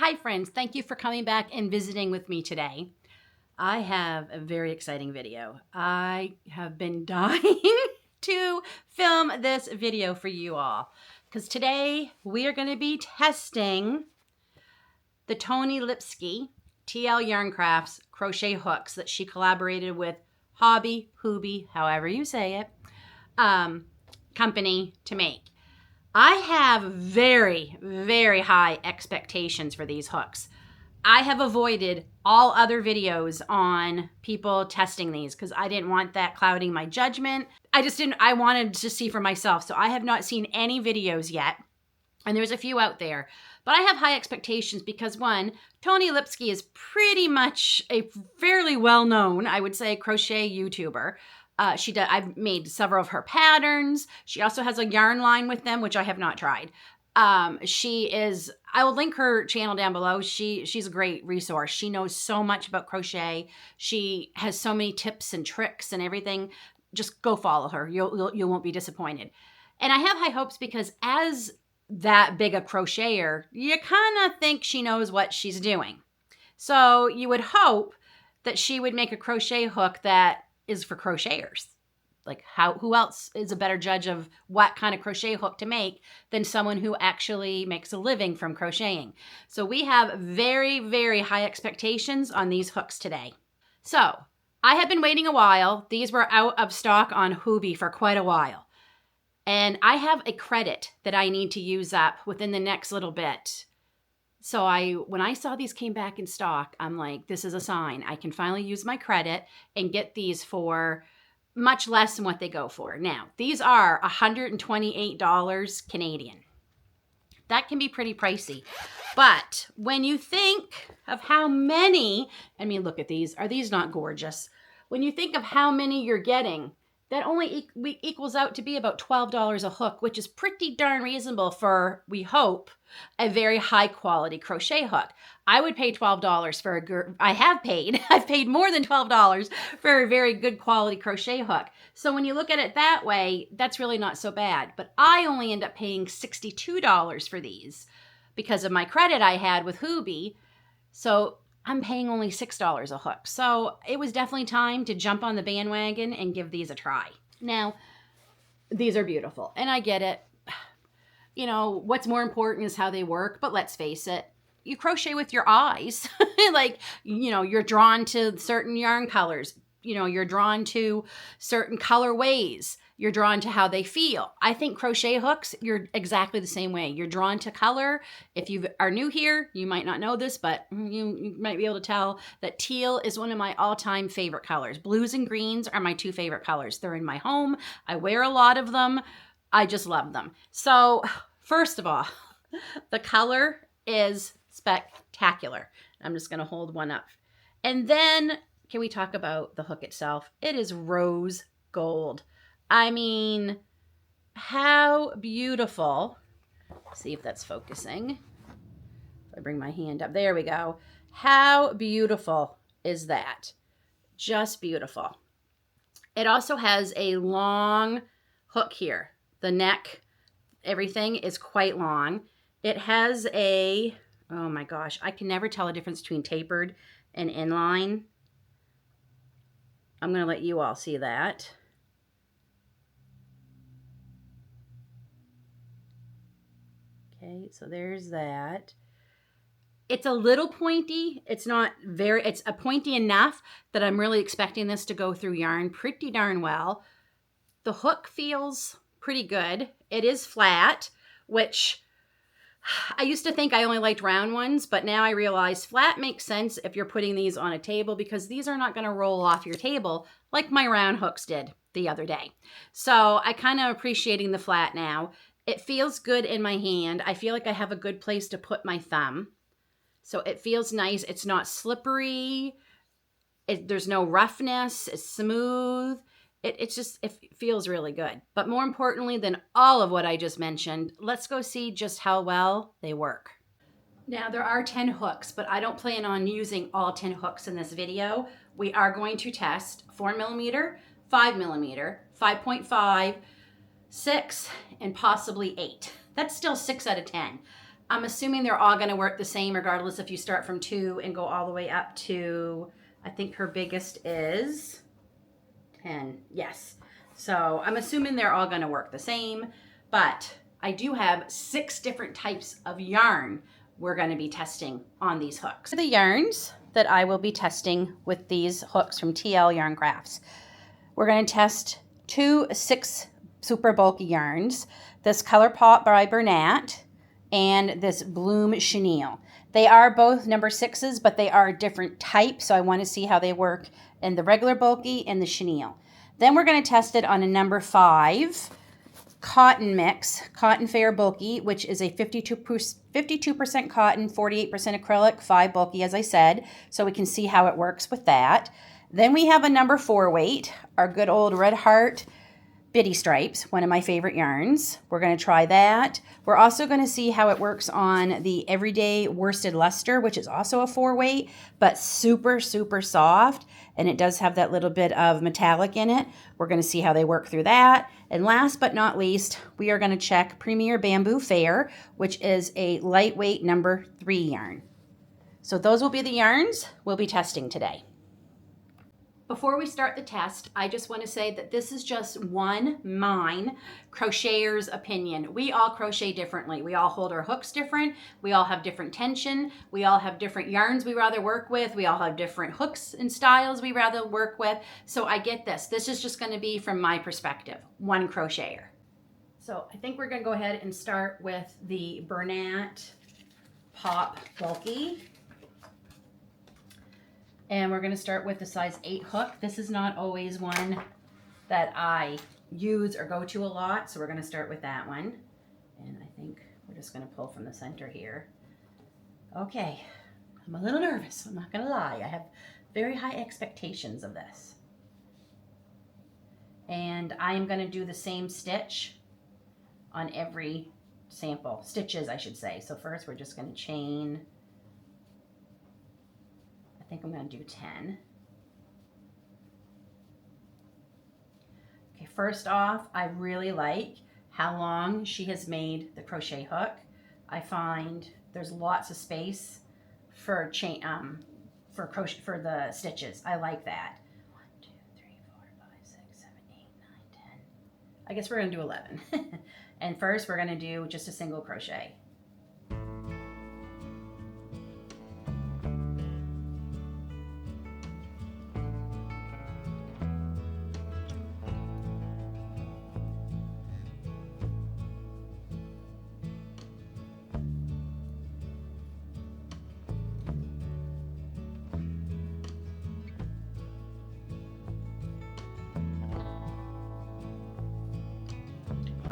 Hi friends, thank you for coming back and visiting with me today. I have a very exciting video. I have been dying to film this video for you all because today we are going to be testing the Tony Lipsky TL Yarn Crafts crochet hooks that she collaborated with Hobby, Hooby, however you say it, company to make. I have very, very high expectations for these hooks. I have avoided all other videos on people testing these because I didn't want that clouding my judgment. I wanted to see for myself. So I have not seen any videos yet. And there's a few out there. But I have high expectations because one, Tony Lipsky is pretty much a fairly well-known, I would say, crochet YouTuber. I've made several of her patterns. She also has a yarn line with them, which I have not tried. I will link her channel down below. She's a great resource. She knows so much about crochet. She has so many tips and tricks and everything. Just go follow her. You won't be disappointed. And I have high hopes because as that big a crocheter, you kind of think she knows what she's doing. So you would hope that she would make a crochet hook that is for crocheters. Like who else is a better judge of what kind of crochet hook to make than someone who actually makes a living from crocheting? So we have very, very high expectations on these hooks today. So I have been waiting a while. These were out of stock on Hooby for quite a while. And I have a credit that I need to use up within the next little bit. So when I saw these came back in stock, I'm like, this is a sign. I can finally use my credit and get these for much less than what they go for. Now, these are $128 Canadian. That can be pretty pricey. But when you think of how many, I mean, look at these. Are these not gorgeous? When you think of how many you're getting, that only equals out to be about $12 a hook, which is pretty darn reasonable for, we hope, a very high quality crochet hook. I would pay $12 for I've paid more than $12 for a very good quality crochet hook. So when you look at it that way, that's really not so bad. But I only end up paying $62 for these because of my credit I had with Hooby. So I'm paying only $6 a hook. So it was definitely time to jump on the bandwagon and give these a try. Now, these are beautiful and I get it. You know, what's more important is how they work, but let's face it, you crochet with your eyes. Like, you know, you're drawn to certain yarn colors. You know, you're drawn to certain colorways. You're drawn to how they feel. I think crochet hooks, you're exactly the same way. You're drawn to color. If you are new here, you might not know this, but you might be able to tell that teal is one of my all-time favorite colors. Blues and greens are my two favorite colors. They're in my home. I wear a lot of them. I just love them. So first of all, the color is spectacular. I'm just going to hold one up. And then can we talk about the hook itself? It is rose gold. I mean, how beautiful. Let's see if that's focusing. If I bring my hand up, there we go. How beautiful is that? Just beautiful. It also has a long hook here. The neck, everything is quite long. It has a, oh my gosh, I can never tell the difference between tapered and inline. I'm going to let you all see that. Okay, so there's that. It's a little pointy. It's a pointy enough that I'm really expecting this to go through yarn pretty darn well. The hook feels pretty good. It is flat, which I used to think I only liked round ones, but now I realize flat makes sense if you're putting these on a table because these are not going to roll off your table like my round hooks did the other day. So I kind of appreciating the flat now. It feels good in my hand. I feel like I have a good place to put my thumb. So it feels nice. It's not slippery. There's no roughness. It's smooth. It feels really good. But more importantly than all of what I just mentioned, let's go see just how well they work. Now there are 10 hooks, but I don't plan on using all 10 hooks in this video. We are going to test 4mm, 5mm, 5.5, 6, and possibly 8. That's still 6 out of 10. I'm assuming they're all going to work the same regardless if you start from 2 and go all the way up to, I think her biggest is 10. Yes. So I'm assuming they're all going to work the same, but I do have 6 different types of yarn we're going to be testing on these hooks. The yarns that I will be testing with these hooks from TL Yarn Crafts. We're going to test 2 6 super bulky yarns, this Color Pop by Bernat and this Bloom Chenille. They are both number 6s, but they are different types, so I want to see how they work in the regular bulky and the chenille. Then we're going to test it on a number 5 cotton mix, Cotton Fair Bulky, which is a 52% cotton, 48% acrylic, 5 bulky, as I said, so we can see how it works with that. Then we have a number 4 weight, our good old Red Heart Bitty Stripes, one of my favorite yarns. We're going to try that. We're also going to see how it works on the Everyday Worsted Luster, which is also a 4 weight, but super, super soft. And it does have that little bit of metallic in it. We're going to see how they work through that. And last but not least, we are going to check Premier Bamboo Fair, which is a lightweight number 3 yarn. So those will be the yarns we'll be testing today. Before we start the test, I just want to say that this is just mine crocheter's opinion. We all crochet differently. We all hold our hooks different. We all have different tension. We all have different yarns we rather work with. We all have different hooks and styles we rather work with. So I get this. This is just going to be from my perspective, one crocheter. So I think we're going to go ahead and start with the Bernat Pop Bulky. And we're going to start with the size 8 hook. This is not always one that I use or go to a lot, so we're going to start with that one. And I think we're just going to pull from the center here. Okay, I'm a little nervous, I'm not going to lie. I have very high expectations of this. And I am going to do the same stitch on every sample, stitches I should say. So first we're just going to chain. I think I'm going to do 10. Okay, first off, I really like how long she has made the crochet hook. I find there's lots of space for crochet for the stitches. I like that. 1, 2, 3, 4, 5, 6, 7, 8, 9, 10. I guess we're going to do 11. And first we're going to do just a single crochet.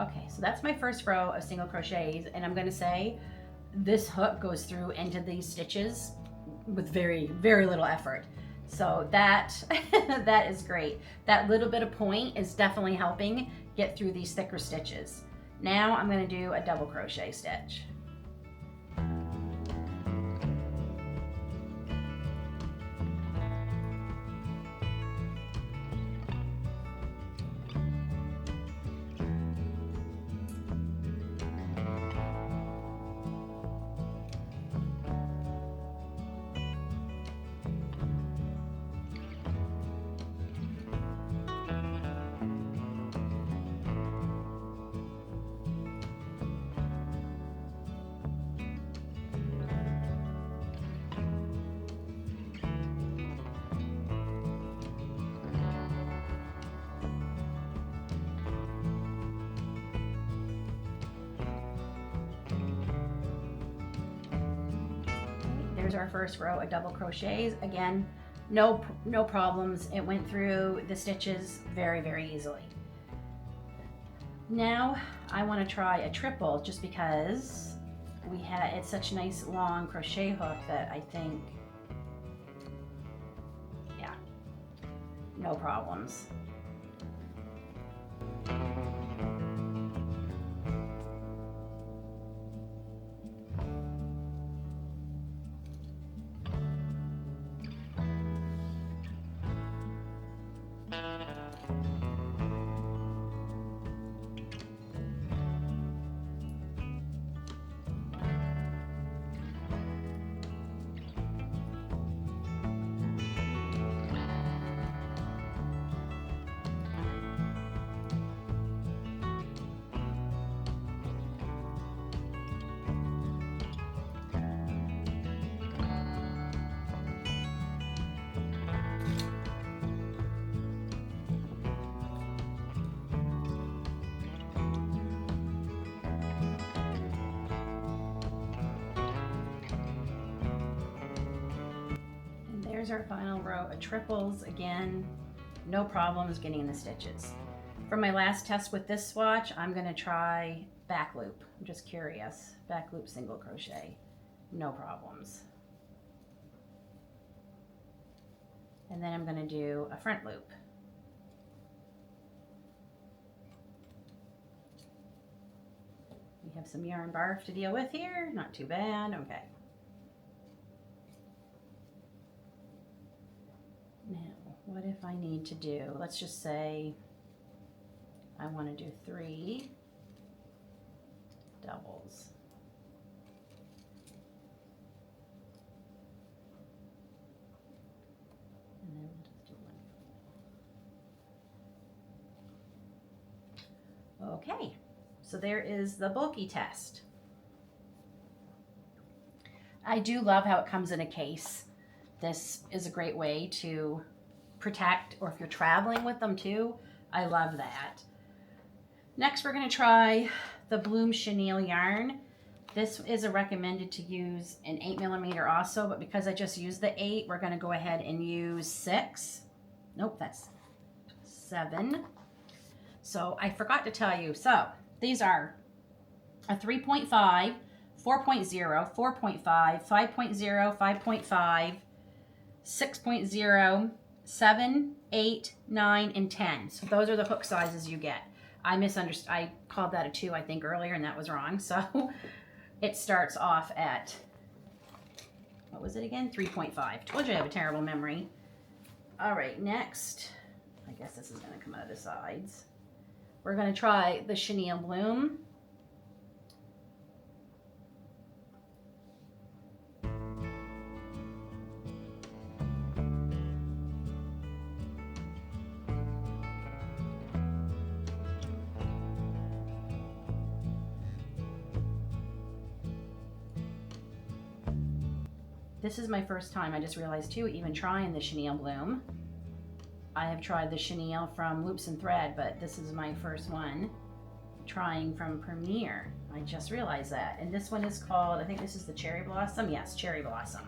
Okay, so that's my first row of single crochets, and I'm going to say this hook goes through into these stitches with very, very little effort. So that that is great. That little bit of point is definitely helping get through these thicker stitches. Now I'm going to do a double crochet stitch. There's our first row of double crochets. Again, no problems. It went through the stitches very, very easily. Now I want to try a triple just because it's such a nice long crochet hook that I think, yeah, no problems. there's our final row of triples. Again, no problems getting in the stitches. For my last test with this swatch, I'm going to try back loop. I'm just curious. Back loop single crochet. No problems. And then I'm going to do a front loop. We have some yarn barf to deal with here. Not too bad. Okay. Now, what if I need to do, let's just say I want to do 3 doubles. And then we'll just do 1. Okay, so there is the bulky test. I do love how it comes in a case. This is a great way to protect, or if you're traveling with them too, I love that. Next, we're going to try the Bloom Chenille yarn. This is a recommended to use an 8mm also, but because I just used the 8, we're going to go ahead and use 6. Nope, that's 7. So I forgot to tell you. So these are a 3.5, 4.0, 4.5, 5.0, 5.5, 6.0, 7, 8, 9, and 10. So those are the hook sizes you get. I misunderstood. I called that a 2, I think, earlier, and that was wrong. So it starts off at, what was it again? 3.5. Told you I have a terrible memory. All right, next, I guess this is going to come out of the sides. We're going to try the Chenille Bloom. This is my first time, I just realized too, even trying the Chenille Bloom. I have tried the chenille from Loops and Thread, but this is my first one trying from Premier. I just realized that. And this one is called, I think this is the Cherry Blossom. Yes, Cherry Blossom.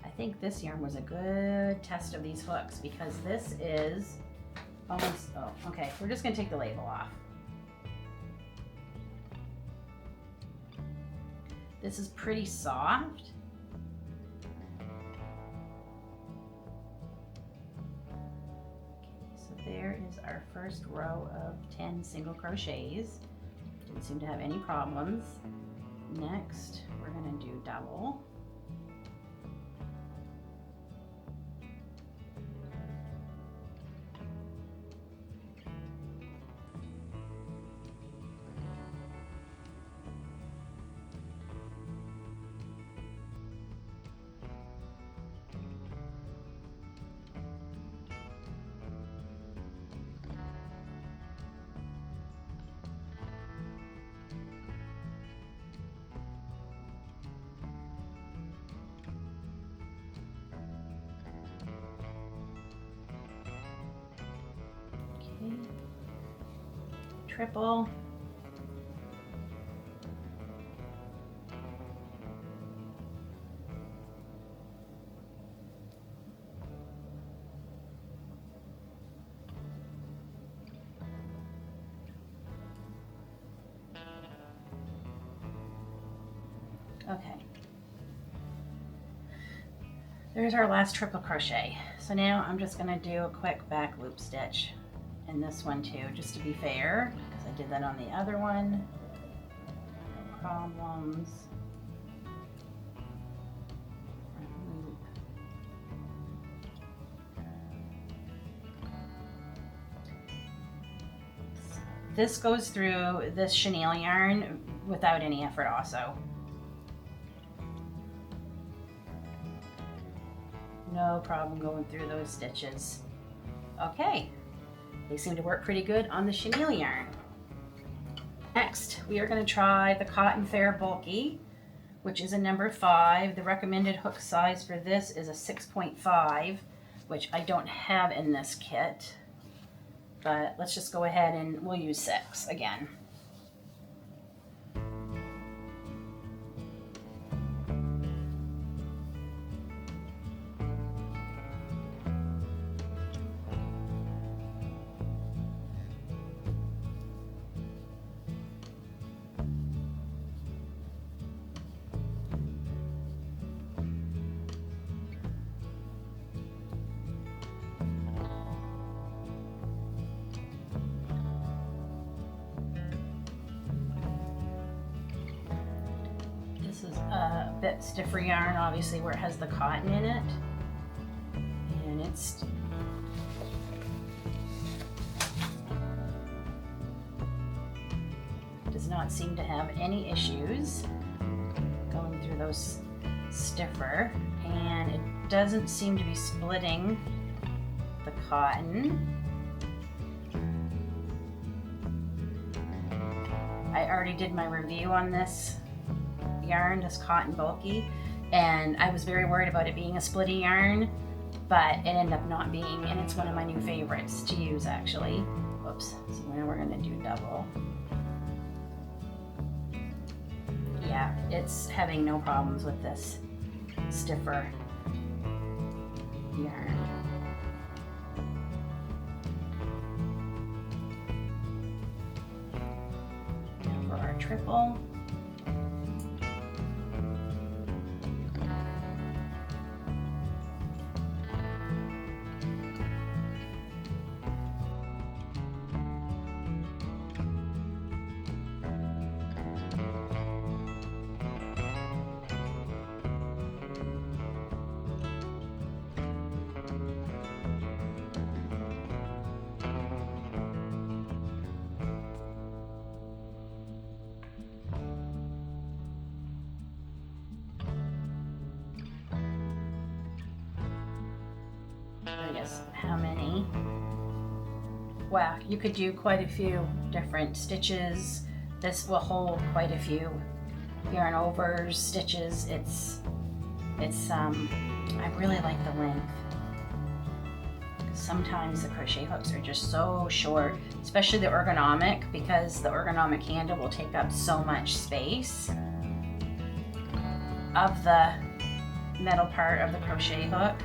I think this yarn was a good test of these hooks because this is almost, oh, okay, we're just gonna take the label off. This is pretty soft. Okay, so there is our first row of 10 single crochets. Didn't seem to have any problems. Next, we're gonna do double. Triple. Okay. There's our last triple crochet. So now I'm just going to do a quick back loop stitch in this one too, just to be fair, because I did that on the other one. No problems. Loop. This goes through this chenille yarn without any effort also. No problem going through those stitches. Okay, they seem to work pretty good on the chenille yarn. Next, we are going to try the Cotton Fair Bulky, which is a number 5. The recommended hook size for this is a 6.5, which I don't have in this kit. but let's just go ahead and we'll use 6 again. This is a bit stiffer yarn, obviously, where it has the cotton in it. And it's does not seem to have any issues going through those stiffer, and it doesn't seem to be splitting the cotton. I already did my review on this yarn, this cotton bulky, and I was very worried about it being a splitty yarn, but it ended up not being, and it's one of my new favorites to use actually. Oops, so now we're gonna do double. Yeah, it's having no problems with this stiffer yarn. Now for our triple. I guess how many? Wow, you could do quite a few different stitches. This will hold quite a few yarn overs, stitches. I really like the length. Sometimes the crochet hooks are just so short, especially the ergonomic, because the ergonomic handle will take up so much space of the metal part of the crochet hook.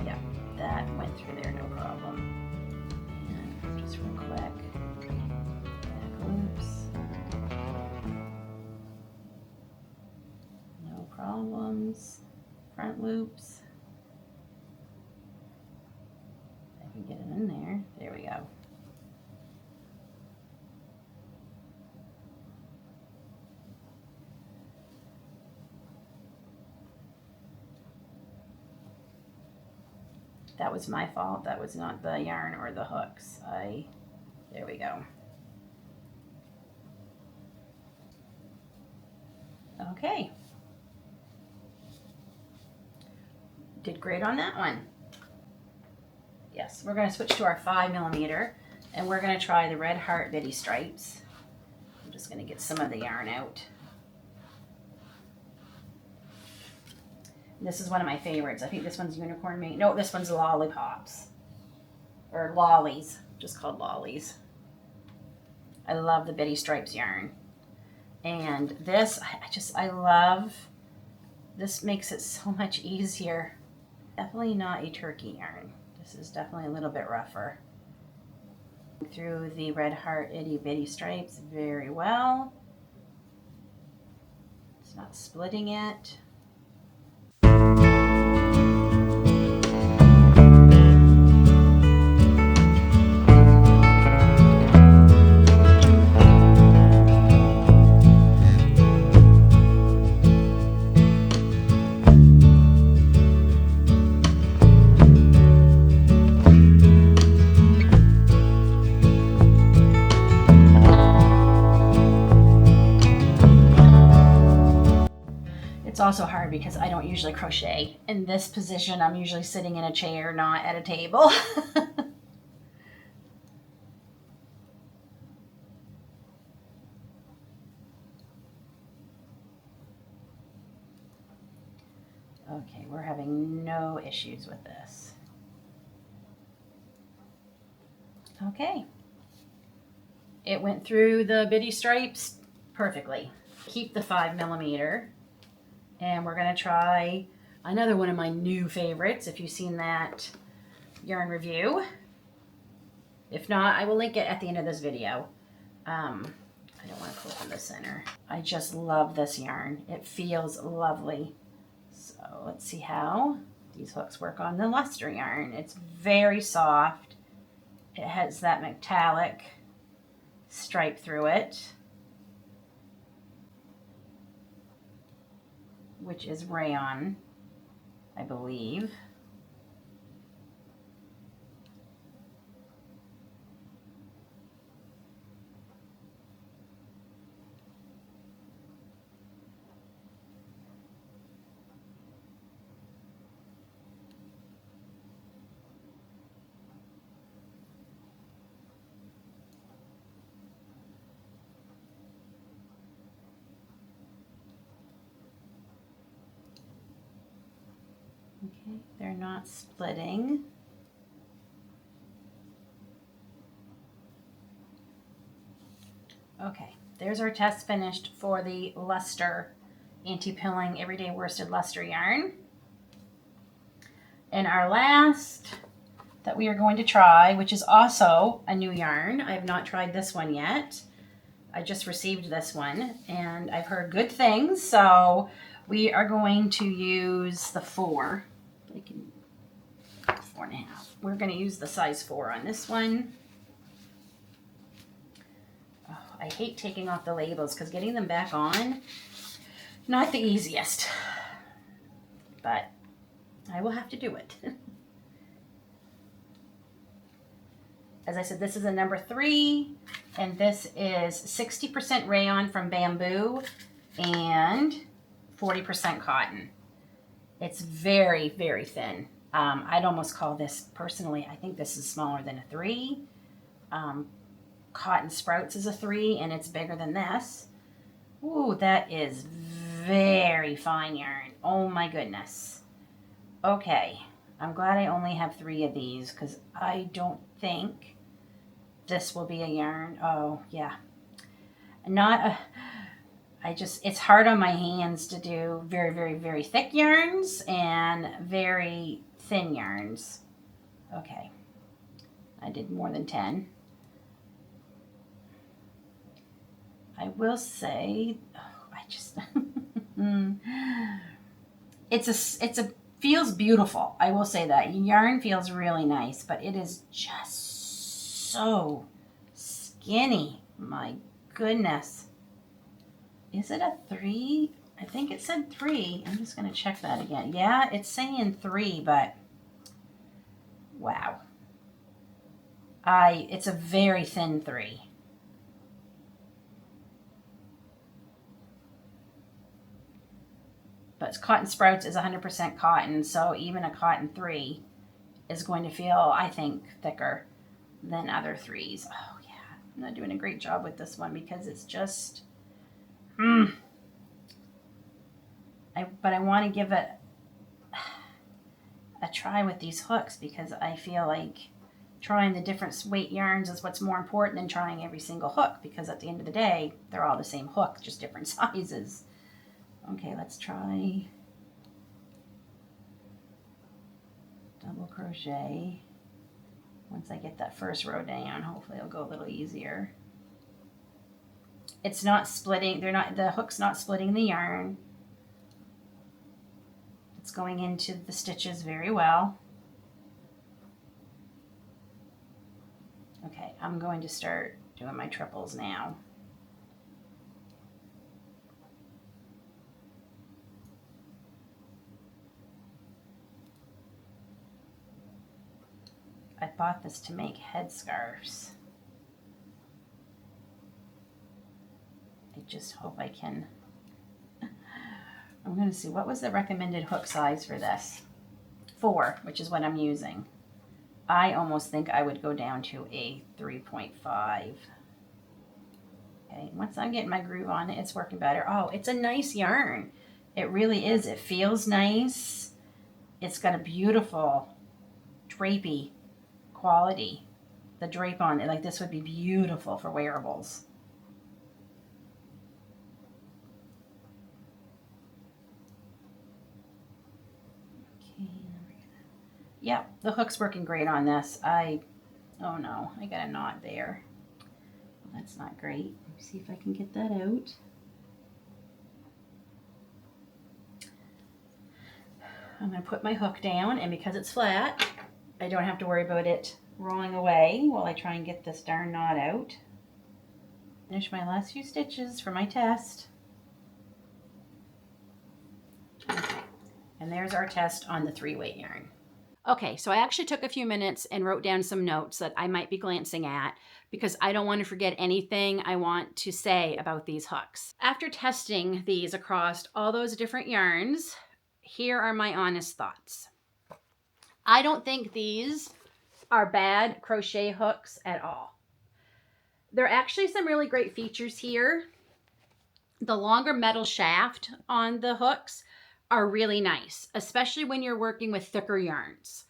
Yeah, that went through there no problem. And just real quick, back loops. No problems. Front loops. I can get it in there. There we go. That was my fault. That was not the yarn or the hooks. There we go. Okay. Did great on that one. Yes, we're going to switch to our 5mm, and we're going to try the Red Heart Bitty Stripes. I'm just going to get some of the yarn out. This is one of my favorites. I think this one's Unicorn Mate. No, this one's Lollipops. Or Lollies. Just called Lollies. I love the Bitty Stripes yarn. And this, I love. This makes it so much easier. Definitely not a turkey yarn. This is definitely a little bit rougher. Through the Red Heart Itty Bitty Stripes very well. It's not splitting it. It's also hard because I don't usually crochet. In this position, I'm usually sitting in a chair, not at a table. Okay, we're having no issues with this. Okay. It went through the bitty stripes perfectly. Keep the 5mm. And we're going to try another one of my new favorites, if you've seen that yarn review. If not, I will link it at the end of this video. I don't want to clip in the center. I just love this yarn. It feels lovely. So let's see how these hooks work on the luster yarn. It's very soft. It has that metallic stripe through it, which is rayon, I believe. Okay, they're not splitting. Okay, there's our test finished for the luster anti-pilling everyday worsted luster yarn. And our last that we are going to try, which is also a new yarn. I have not tried this one yet. I just received this one and I've heard good things. So we are going to use the 4. 4.5. We're going to use the size 4 on this one. Oh, I hate taking off the labels because getting them back on, not the easiest. But I will have to do it. As I said, this is a number 3, and this is 60% rayon from bamboo and 40% cotton. It's very, very thin. I'd almost call this, personally, I think this is smaller than a 3. Cotton Sprouts is a 3, and it's bigger than this. Ooh, that is very fine yarn. Oh my goodness. Okay, I'm glad I only have 3 of these because I don't think this will be a yarn. Oh, yeah. It's hard on my hands to do very, very, very thick yarns and very thin yarns. Okay, I did more than 10. I will say, it's a feels beautiful. I will say that yarn feels really nice, but it is just so skinny. My goodness. Is it a 3? I think it said 3. I'm just going to check that again. Yeah, it's saying 3, but wow. It's a very thin 3. But Cotton Sprouts is 100% cotton, so even a cotton 3 is going to feel, I think, thicker than other 3s. Oh, yeah. I'm not doing a great job with this one because it's just... But I want to give it a try with these hooks because I feel like trying the different weight yarns is what's more important than trying every single hook, because at the end of the day, they're all the same hook, just different sizes. Okay, let's try double crochet. Once I get that first row down, hopefully it'll go a little easier. It's not splitting, the hook's not splitting the yarn. It's going into the stitches very well. Okay, I'm going to start doing my triples now. I bought this to make headscarves. I just hope I can. I'm going to see, what was the recommended hook size for this? 4, which is what I'm using. I almost think I would go down to a 3.5. Okay, once I'm getting my groove on it, it's working better. Oh, it's a nice yarn. It really is. It feels nice. It's got a beautiful drapey quality. The drape on it, like this would be beautiful for wearables. Okay, yep, the hook's working great on this. Oh no, I got a knot there. Well, that's not great. Let me see if I can get that out. I'm going to put my hook down, and because it's flat, I don't have to worry about it rolling away while I try and get this darn knot out. Finish my last few stitches for my test. Okay, and there's our test on the 3-weight yarn. Okay, so I actually took a few minutes and wrote down some notes that I might be glancing at because I don't want to forget anything I want to say about these hooks. After testing these across all those different yarns, here are my honest thoughts. I don't think these are bad crochet hooks at all. There are actually some really great features here. The longer metal shaft on the hooks are really nice, especially when you're working with thicker yarns.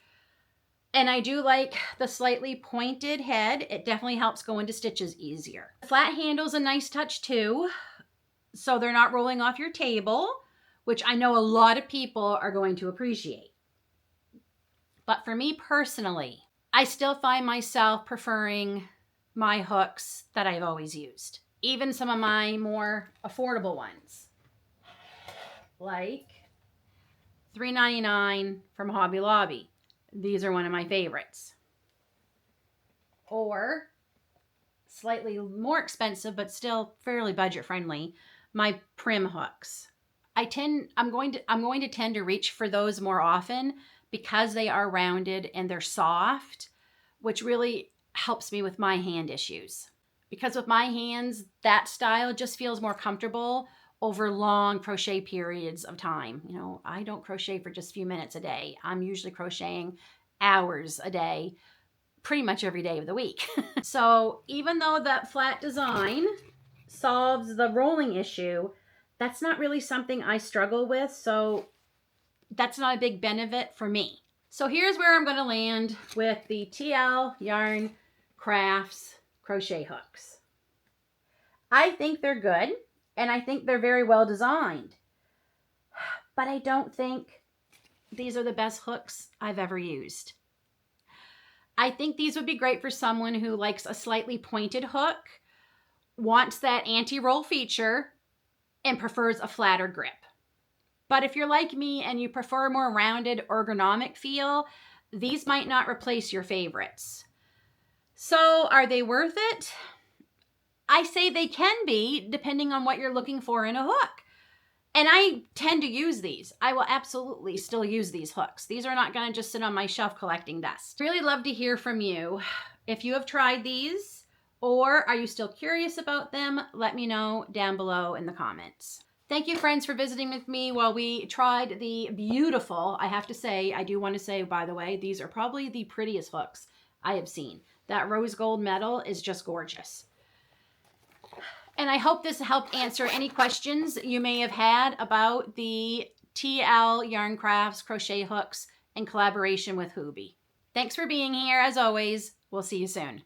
And I do like the slightly pointed head. It definitely helps go into stitches easier. The flat handle's a nice touch too, so they're not rolling off your table, which I know a lot of people are going to appreciate. But for me personally, I still find myself preferring my hooks that I've always used. Even some of my more affordable ones, like $3.99 from Hobby Lobby. These are one of my favorites. Or slightly more expensive, but still fairly budget friendly, my Prim hooks. I'm going to tend to reach for those more often because they are rounded and they're soft, which really helps me with my hand issues. Because with my hands, that style just feels more comfortable over long crochet periods of time. You know, I don't crochet for just a few minutes a day. I'm usually crocheting hours a day, pretty much every day of the week. So even though that flat design solves the rolling issue, that's not really something I struggle with. So that's not a big benefit for me. So here's where I'm going to land with the TL Yarn Crafts crochet hooks. I think they're good, and I think they're very well designed, but I don't think these are the best hooks I've ever used. I think these would be great for someone who likes a slightly pointed hook, wants that anti-roll feature, and prefers a flatter grip. But if you're like me and you prefer a more rounded ergonomic feel, these might not replace your favorites. So are they worth it? I say they can be, depending on what you're looking for in a hook. And I tend to use these. I will absolutely still use these hooks. These are not going to just sit on my shelf collecting dust. Really love to hear from you. If you have tried these, or are you still curious about them, let me know down below in the comments. Thank you, friends, for visiting with me while we tried the beautiful, I have to say, I do want to say, by the way, these are probably the prettiest hooks I have seen. That rose gold metal is just gorgeous. And I hope this helped answer any questions you may have had about the TL Yarn Crafts crochet hooks in collaboration with Hubie. Thanks for being here. As always, we'll see you soon.